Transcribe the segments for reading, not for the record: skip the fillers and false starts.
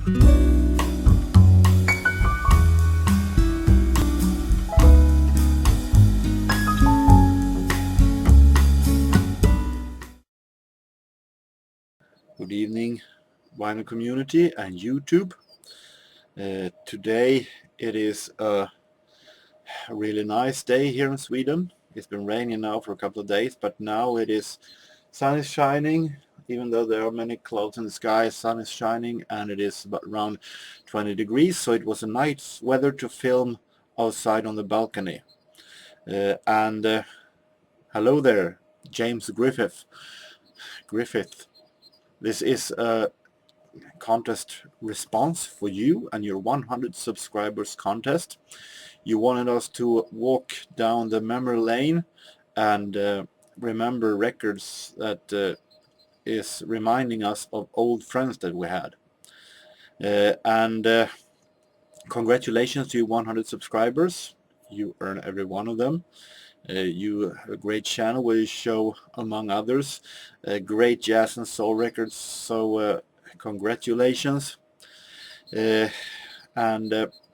Good evening, vinyl community and YouTube. Today it is a really nice day here in Sweden. It's been raining now for a couple of days, but now sun is shining. Even though there are many clouds in the sky, sun is shining, and it is about around 20 degrees, so it was a nice weather to film outside on the balcony. Hello there, James Griffith. This is a contest response for you and your 100 subscribers contest. You wanted us to walk down the memory lane and remember records that is reminding us of old friends that we had. Congratulations to you 100 subscribers. You earn every one of them. You have a great channel where you show, among others, great jazz and soul records, so congratulations. The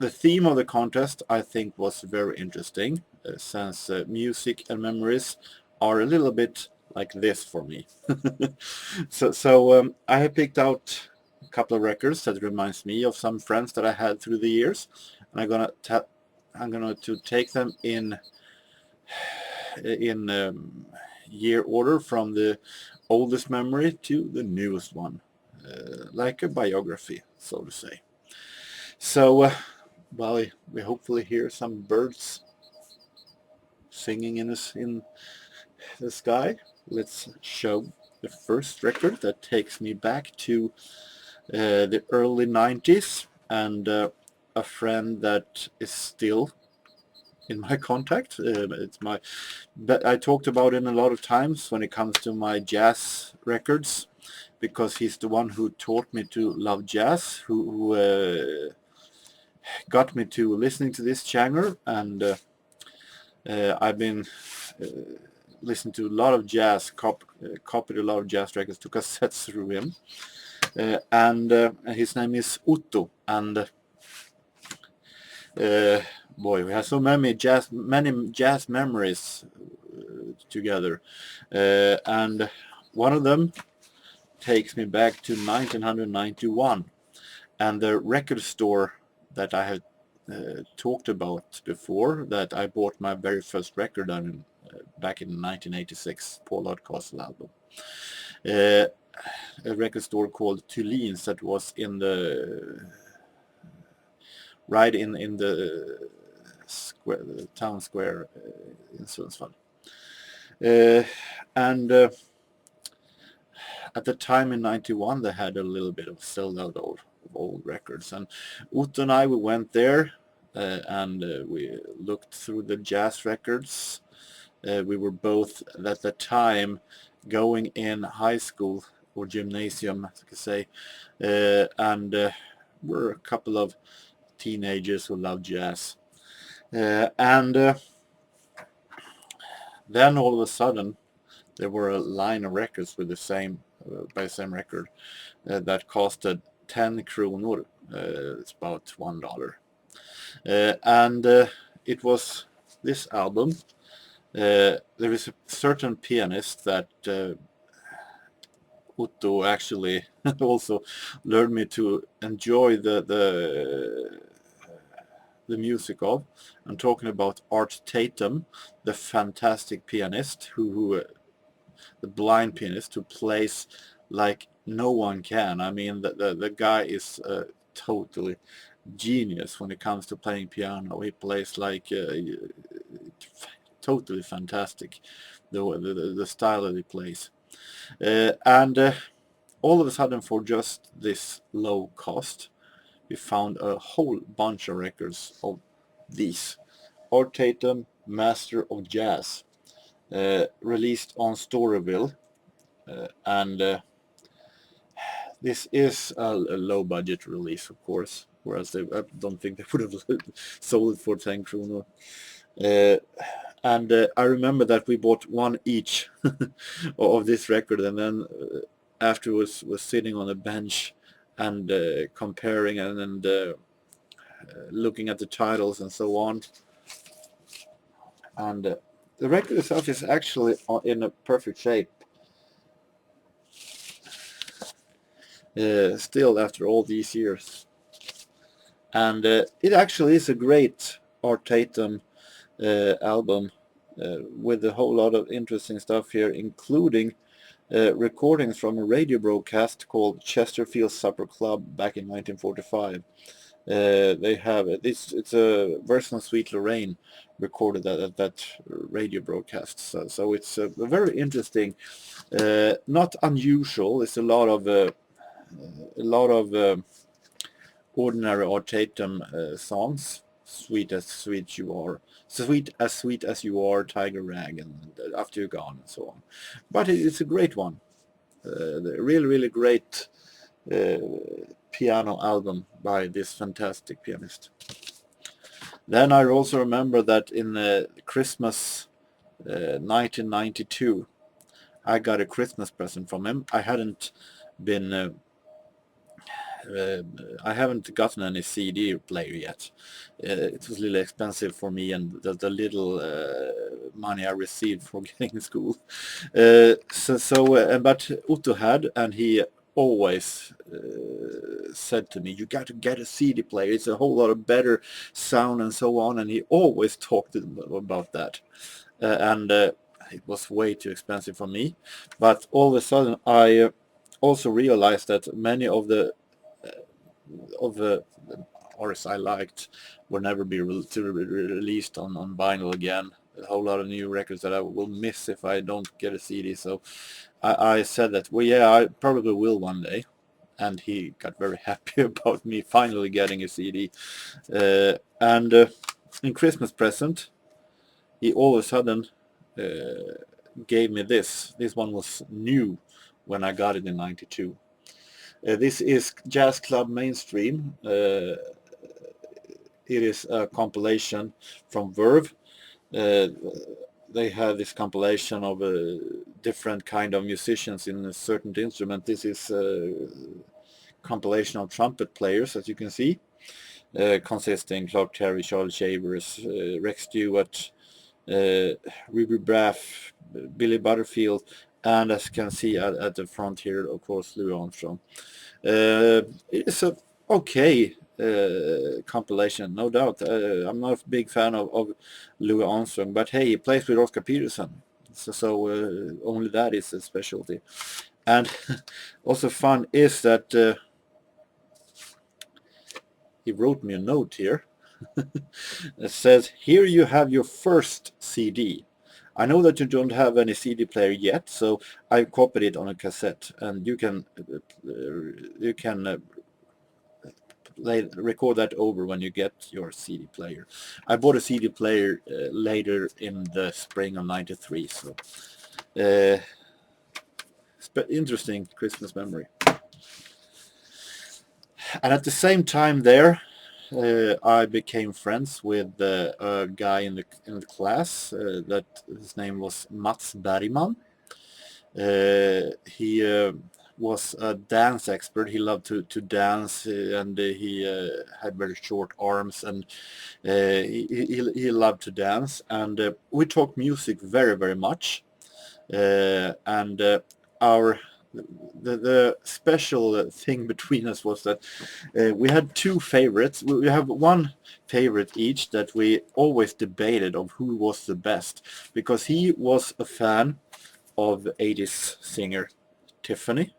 theme of the contest, I think, was very interesting, since music and memories are a little bit like this for me. So I have picked out a couple of records that reminds me of some friends that I had through the years, and I'm gonna take them in year order from the oldest memory to the newest one, like a biography, so to say. So well, we hopefully hear some birds singing in the sky. Let's show the first record that takes me back to the early 90s, and a friend that is still in my contact. But I talked about it a lot of times when it comes to my jazz records, because he's the one who taught me to love jazz, who got me to listening to this genre, and I've been listening to a lot of jazz, copied a lot of jazz records to cassettes through him, and his name is Otto, and boy, we have so many jazz memories together, and one of them takes me back to 1991, and the record store that I had talked about before, that I bought my very first record on back in 1986, Paul Hardcastle album. A record store called Thulins that was in the right in the square, the town square in Sundsvall. At the time in 91 they had a little bit of sold out of old records, and Otto and I, we went there and we looked through the jazz records. We were both at the time going in high school or gymnasium, as I could say, and we're a couple of teenagers who love jazz, then all of a sudden there were a line of records with the same by the same record that costed 10 kronor. It's about $1, and it was this album. There is a certain pianist that Otto actually also learned me to enjoy the music of. I'm talking about Art Tatum, the fantastic pianist, who the blind pianist who plays like no one can. I mean, the guy is totally genius when it comes to playing piano. He plays like totally fantastic, the style that he plays, and all of a sudden, for just this low cost, we found a whole bunch of records of these. Art Tatum, Master of Jazz, released on Storyville, and this is a low budget release, of course, whereas I don't think they would have sold it for 10 kronor. And I remember that we bought one each of this record, and then afterwards was sitting on a bench and comparing and looking at the titles and so on. And the record itself is actually in a perfect shape. Still after all these years. And it actually is a great Art Tatum album with a whole lot of interesting stuff here, including recordings from a radio broadcast called Chesterfield Supper Club back in 1945. They have it's a version of Sweet Lorraine recorded at that radio broadcast. So it's a very interesting, not unusual. It's a lot of ordinary Art Tatum songs. Sweet as sweet you are, sweet as you are, Tiger Rag, and After You're Gone, and so on. But it's a great one. Really great piano album by this fantastic pianist. Then I also remember that in Christmas 1992, I got a Christmas present from him. I hadn't been I haven't gotten any CD player yet. It was a little expensive for me, and the little money I received for getting in school. But Otto had, and he always said to me, "You got to get a CD player. It's a whole lot of better sound and so on." And he always talked about that, and it was way too expensive for me. But all of a sudden, I also realized that many of the artists I liked will never be released on vinyl again. A whole lot of new records that I will miss if I don't get a CD. So I said that, well, yeah, I probably will one day. And he got very happy about me finally getting a CD. In Christmas present, he all of a sudden gave me this. This one was new when I got it in '92. This is Jazz Club Mainstream. It is a compilation from Verve. They have this compilation of different kind of musicians in a certain instrument. This is a compilation of trumpet players, as you can see, consisting Clark Terry, Charlie Shavers, Rex Stewart, Ruby Braff, Billy Butterfield, and as you can see at the front here, of course, Louis Armstrong. It's a okay compilation, no doubt. I'm not a big fan of Louis Armstrong, but hey, he plays with Oscar Peterson, so only that is a specialty. And also fun is that he wrote me a note here. It says, "Here you have your first CD. I know that you don't have any CD player yet, so I copied it on a cassette, and you can record that over when you get your CD player." I bought a CD player later in the spring of '93, so interesting Christmas memory. And at the same time there, I became friends with a guy in the class that his name was Mats Bergman. He was a dance expert. He loved to dance, and he had very short arms, and he loved to dance. And we talked music very much. And the special thing between us was that we had two favorites. We have one favorite each that we always debated of who was the best, because he was a fan of 80s singer Tiffany,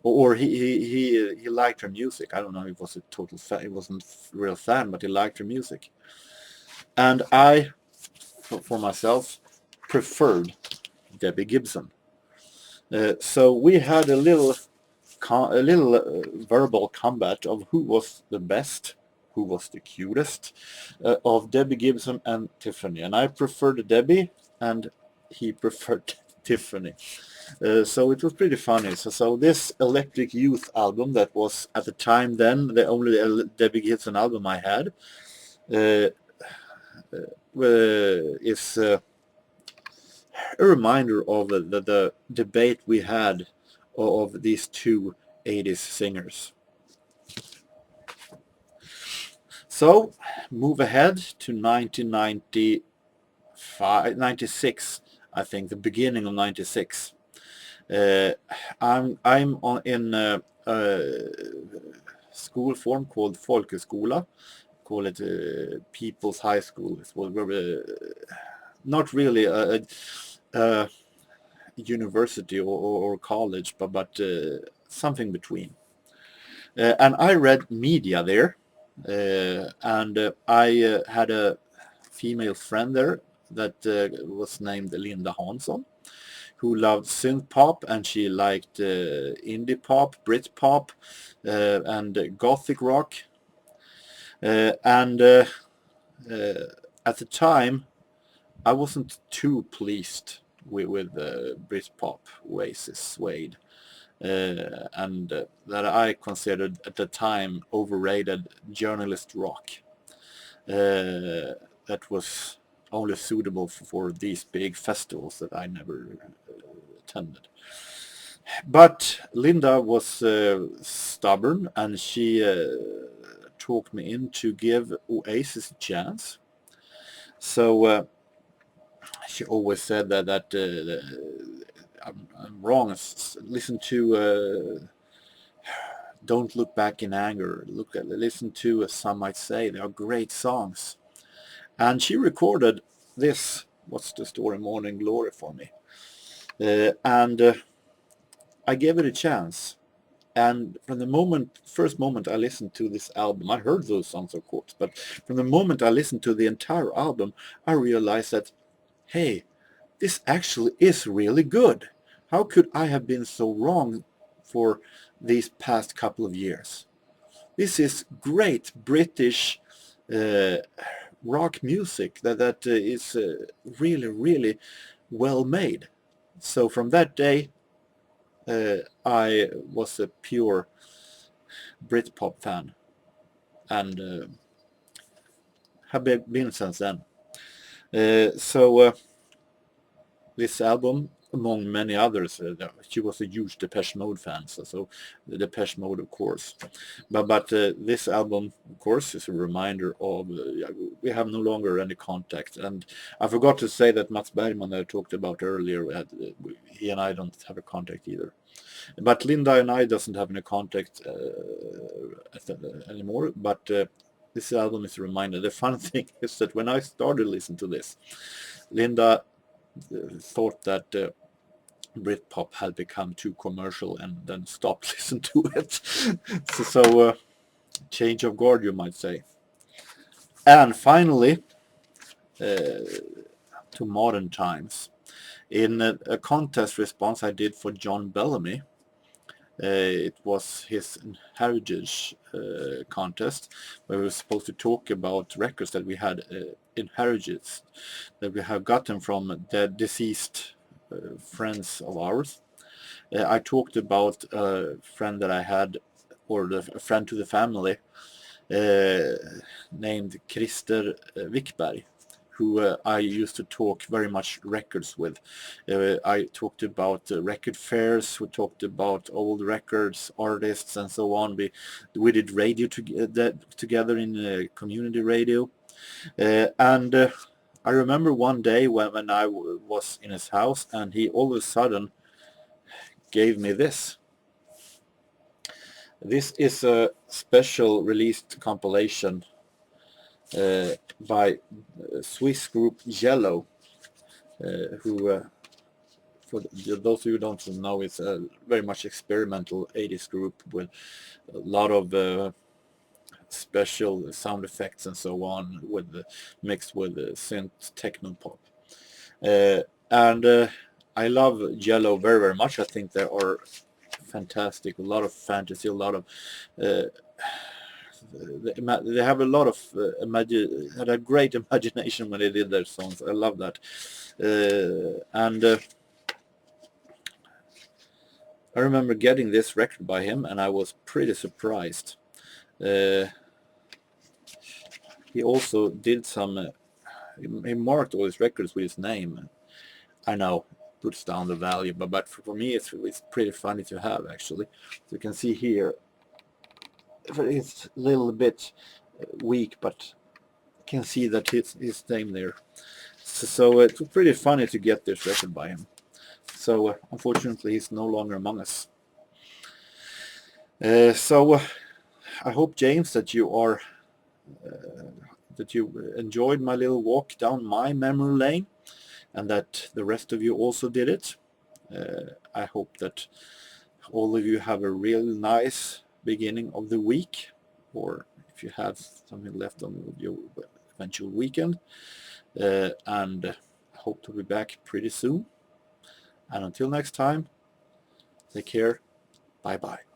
or he liked her music. I don't know if he was a total fan. He wasn't a real fan, but he liked her music. And I, for myself, preferred Debbie Gibson. So we had a little verbal combat of who was the best, who was the cutest, of Debbie Gibson and Tiffany. And I preferred Debbie, and he preferred Tiffany. So it was pretty funny. So this Electric Youth album, that was at the time then the only Debbie Gibson album I had, is a reminder of the debate we had of these two 80s singers. So, move ahead to 1995, 96, I think, the beginning of 96. I'm in school form called Folkeskola, call it People's High School. It's not really a university or college, but something between. And I read media there, and I had a female friend there that was named Linda Hansson, who loved synth pop, and she liked indie pop, Brit pop, and gothic rock. And at the time, I wasn't too pleased with Britpop, Oasis, Suede, and that I considered at the time overrated journalist rock. That was only suitable for these big festivals that I never attended. But Linda was stubborn, and she talked me in to give Oasis a chance. So she always said that I'm wrong. Listen to Don't Look Back in Anger. Listen to Some Might Say. They are great songs. And she recorded this, What's the Story, Morning Glory, for me. And I gave it a chance. And from the first moment I listened to this album, I heard those songs, of course, but from the moment I listened to the entire album, I realized that, hey, this actually is really good. How could I have been so wrong for these past couple of years? This is great British rock music that is really, really well made. So from that day, I was a pure Britpop fan, and have been since then. So this album, among many others, she was a huge Depeche Mode fan, so the Depeche Mode, of course. But this album, of course, is a reminder of we have no longer any contact. And I forgot to say that Mats Bergman that I talked about earlier, he and I don't have a contact either. But Linda and I doesn't have any contact anymore. But this album is a reminder. The fun thing is that when I started listening to this, Linda thought that Britpop had become too commercial and then stopped listening to it. so change of guard, you might say. And finally, to modern times. In a contest response I did for John Bellamy, it was his heritage contest, where we were supposed to talk about records that we had inherited, that we have gotten from the deceased friends of ours. I talked about a friend that I had, or a friend to the family, named Christer Wickberg, who I used to talk very much records with. I talked about record fairs, we talked about old records, artists, and so on. We did radio together in community radio. And I remember one day when I was in his house, and he all of a sudden gave me this. This is a special released compilation by Swiss group Yellow, who, for those of you who don't know, it's a very much experimental 80s group with a lot of special sound effects and so on, mixed with synth techno pop. And I love Yellow very, very much. I think they are fantastic, a lot of fantasy, a lot of they have a lot of had a great imagination when they did their songs. I love that. And I remember getting this record by him, and I was pretty surprised. He also did some he marked all his records with his name. I know puts down the value. But for me, it's pretty funny to have, actually. So you can see here, it's a little bit weak, but you can see that his name there. So it's pretty funny to get this record by him. So unfortunately, he's no longer among us. So I hope, James, that you enjoyed my little walk down my memory lane, and that the rest of you also did it. I hope that all of you have a really nice beginning of the week, or if you have something left on your eventual weekend. And I hope to be back pretty soon. And until next time, take care. Bye-bye.